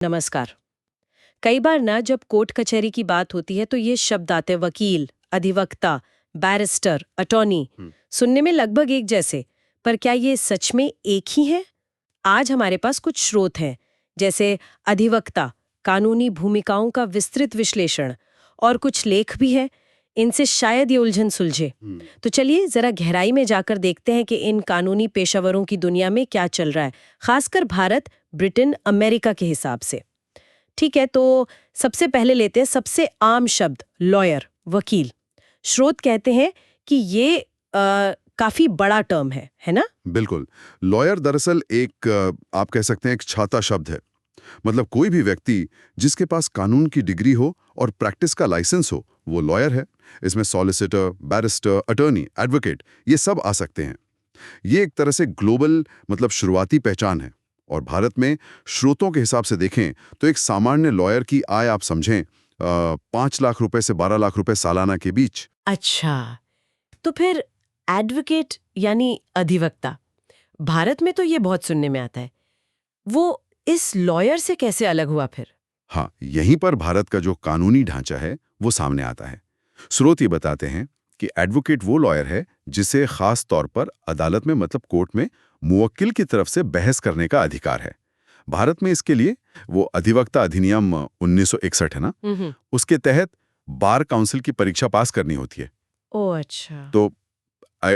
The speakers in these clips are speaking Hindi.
नमस्कार। कई बार ना जब कोर्ट कचहरी की बात होती है तो ये शब्द आते हैं वकील, अधिवक्ता, बैरिस्टर, अटॉर्नी। सुनने में लगभग एक जैसे, पर क्या ये सच में एक ही है? आज हमारे पास कुछ स्रोत हैं, जैसे अधिवक्ता, कानूनी भूमिकाओं का विस्तृत विश्लेषण, और कुछ लेख भी हैं। इनसे शायद ये उलझन सुलझे। तो चलिए जरा गहराई में जाकर देखते हैं कि इन कानूनी पेशेवरों की दुनिया में क्या चल रहा है, खासकर भारत, ब्रिटेन, अमेरिका के हिसाब से। ठीक है, तो सबसे पहले लेते हैं सबसे आम शब्द लॉयर, वकील। स्रोत कहते हैं कि ये काफी बड़ा टर्म है ना? बिल्कुल। लॉयर दरअसल एक आप कह सकते हैं एक छाता शब्द है। मतलब कोई भी व्यक्ति जिसके पास कानून की डिग्री हो और प्रैक्टिस का लाइसेंस हो, वो लॉयर है। इसमें सॉलिसिटर, बैरिस्टर, अटॉर्नी, एडवोकेट ये सब आ सकते हैं। ये एक तरह से ग्लोबल मतलब शुरुआती पहचान है। और भारत में स्रोतों के हिसाब से देखें तो एक सामान्य लॉयर की आय आप समझें 5 लाख रुपए से 12 लाख रुपए सालाना के बीच। अच्छा, तो फिर एडवोकेट यानी अधिवक्ता, भारत में तो ये बहुत सुनने में आता है। वो इस लॉयर से कैसे अलग हुआ फिर? हाँ, यहीं पर भारत का जो कानूनी ढांचा है वो सामने आता है। स्रोत ये बताते हैं कि एडवोकेट वो लॉयर है जिसे खास तौर पर अदालत में मतलब कोर्ट में मुवक्किल की तरफ से बहस करने का अधिकार है। भारत में इसके लिए वो अधिवक्ता अधिनियम 1961 है ना, उसके तहत बार काउंसिल की परीक्षा पास करनी होती है। ओह अच्छा। तो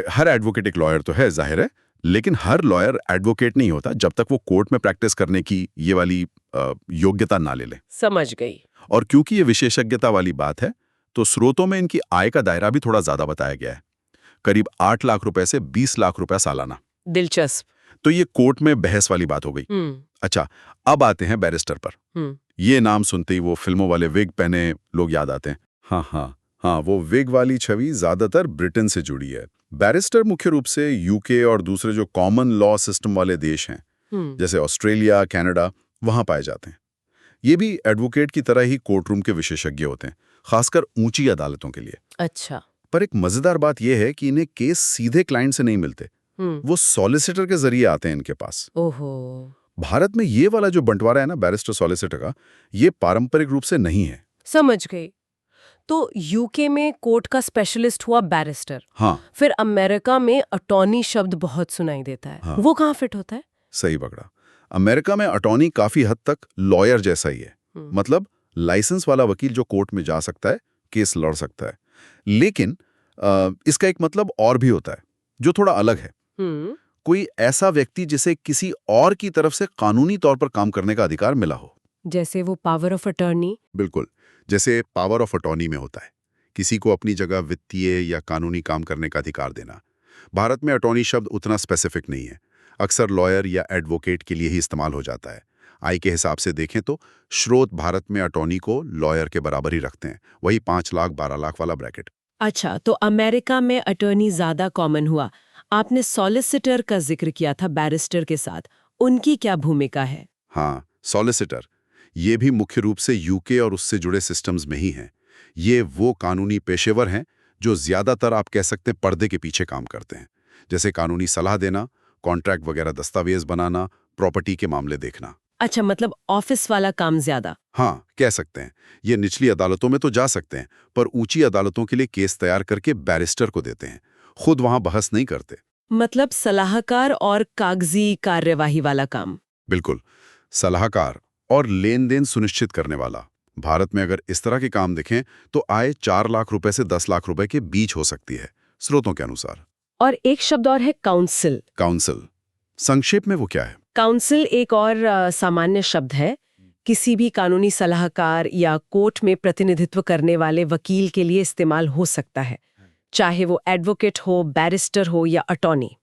हर एडवोकेट एक लॉयर तो है जाहिर है, लेकिन हर लॉयर एडवोकेट नहीं होता जब तक वो कोर्ट में प्रैक्टिस करने की ये वाली योग्यता ना ले ले। समझ गई। और क्योंकि ये विशेषज्ञता वाली बात है, तो स्रोतों में इनकी आय का दायरा भी थोड़ा ज्यादा बताया गया है, करीब 8 लाख रुपए से 20 लाख रुपए सालाना। दिलचस्प। तो ये कोर्ट में बहस वाली बात हो गई। अच्छा, अब आते हैं बैरिस्टर पर। ये नाम सुनते ही वो फिल्मों वाले विग पहने लोग याद आते हैं। हाँ हाँ हाँ, वो विग वाली छवि ज्यादातर ब्रिटेन से जुड़ी है। बैरिस्टर मुख्य रूप से यूके और दूसरे जो कॉमन लॉ सिस्टम वाले देश हैं, जैसे ऑस्ट्रेलिया, कनाडा, वहां पाए जाते हैं। ये भी एडवोकेट की तरह ही कोर्टरूम के विशेषज्ञ होते हैं, खासकर ऊंची अदालतों के लिए। अच्छा। पर एक मजेदार बात यह है कि इन्हें केस सीधे क्लाइंट से नहीं मिलते, वो सॉलिसिटर के जरिए आते हैं इनके पास। ओहो। भारत में ये वाला जो बंटवारा है ना बैरिस्टर सॉलिसिटर का, ये पारंपरिक रूप से नहीं है। समझ गई। तो यूके में कोर्ट का स्पेशलिस्ट हुआ बैरिस्टर। हाँ फिर अमेरिका में अटॉर्नी शब्द बहुत सुनाई देता है। हाँ, वो कहाँ फिट होता है? सही पकड़ा। अमेरिका में अटॉर्नी काफी हद तक लॉयर जैसा ही है। मतलब लाइसेंस वाला वकील जो कोर्ट में जा सकता है, केस लड़ सकता है। लेकिन इसका एक मतलब और भी होता है जो थोड़ा अलग है। कोई ऐसा व्यक्ति जिसे किसी और की तरफ से कानूनी तौर पर काम करने का अधिकार मिला हो। जैसे वो पावर ऑफ अटॉर्नी। बिल्कुल, जैसे पावर ऑफ अटॉर्नी में होता है किसी को अपनी जगह वित्तीय या कानूनी काम करने का अधिकार देना। भारत में अटॉर्नी शब्द उतना स्पेसिफिक नहीं है, अक्सर लॉयर या एडवोकेट के लिए ही इस्तेमाल हो जाता है। आय के हिसाब से देखें तो स्रोत भारत में अटॉर्नी को लॉयर के बराबर ही रखते हैं, वही 5 लाख 12 लाख वाला ब्रैकेट। अच्छा, तो अमेरिका में अटॉर्नी ज्यादा कॉमन हुआ। आपने सॉलिसिटर का जिक्र किया था बैरिस्टर के साथ, उनकी क्या भूमिका है? हाँ, सॉलिसिटर ये भी मुख्य रूप से यूके और उससे जुड़े सिस्टम्स में ही हैं। ये वो कानूनी पेशेवर हैं जो ज्यादातर आप कह सकते हैं पर्दे के पीछे काम करते हैं, जैसे कानूनी सलाह देना, कॉन्ट्रैक्ट वगैरह दस्तावेज बनाना, प्रॉपर्टी के मामले देखना। अच्छा, मतलब ऑफिस वाला काम ज्यादा। हाँ, कह सकते हैं। ये निचली अदालतों में तो जा सकते हैं, पर ऊंची अदालतों के लिए केस तैयार करके बैरिस्टर को देते हैं, खुद वहां बहस नहीं करते। मतलब सलाहकार और कागजी कार्यवाही वाला काम। बिल्कुल, सलाहकार और लेन देन सुनिश्चित करने वाला। भारत में अगर इस तरह के काम देखें तो आय 4 लाख रुपए से 10 लाख रुपए के बीच हो सकती है, स्रोतों के अनुसार। और एक शब्द और है काउंसिल। काउंसिल, संक्षेप में वो क्या है? काउंसिल एक और सामान्य शब्द है, किसी भी कानूनी सलाहकार या कोर्ट में प्रतिनिधित्व करने वाले वकील के लिए इस्तेमाल हो सकता है, चाहे वो एडवोकेट हो, बैरिस्टर हो या अटॉर्नी।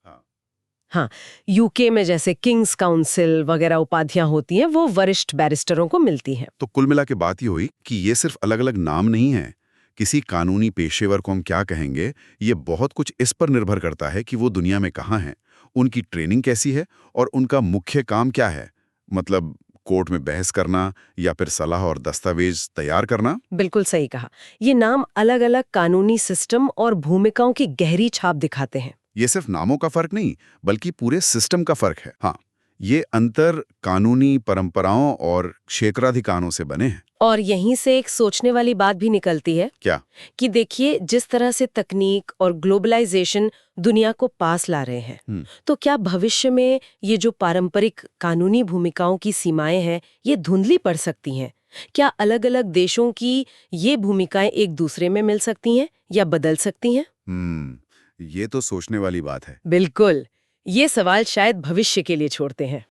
हाँ, यूके में जैसे किंग्स काउंसिल वगैरह उपाधियां होती हैं, वो वरिष्ठ बैरिस्टरों को मिलती हैं। तो कुल मिला के बात ये हुई कि ये सिर्फ अलग-अलग नाम नहीं है। किसी कानूनी पेशेवर को हम क्या कहेंगे, ये बहुत कुछ इस पर निर्भर करता है कि वो दुनिया में कहाँ हैं, उनकी ट्रेनिंग कैसी है और उनका मुख्य काम क्या है। मतलब कोर्ट में बहस करना या फिर सलाह और दस्तावेज तैयार करना। बिल्कुल सही कहा। ये नाम अलग-अलग कानूनी सिस्टम और भूमिकाओं की गहरी छाप दिखाते हैं। ये सिर्फ नामों का फर्क नहीं, बल्कि पूरे सिस्टम का फर्क है। हाँ, ये अंतर कानूनी परंपराओं और क्षेत्राधिकारों से बने हैं। और यहीं से एक सोचने वाली बात भी निकलती है क्या? कि देखिए, जिस तरह से तकनीक और ग्लोबलाइजेशन दुनिया को पास ला रहे हैं, तो क्या भविष्य में ये जो पारंपरिक कानूनी भूमिकाओं की सीमाएं हैं, ये धुंधली पड़ सकती हैं? क्या अलग-अलग देशों की ये भूमिकाएं एक दूसरे में मिल सकती हैं या बदल सकती हैं? ये तो सोचने वाली बात है। बिल्कुल। ये सवाल शायद भविष्य के लिए छोड़ते हैं।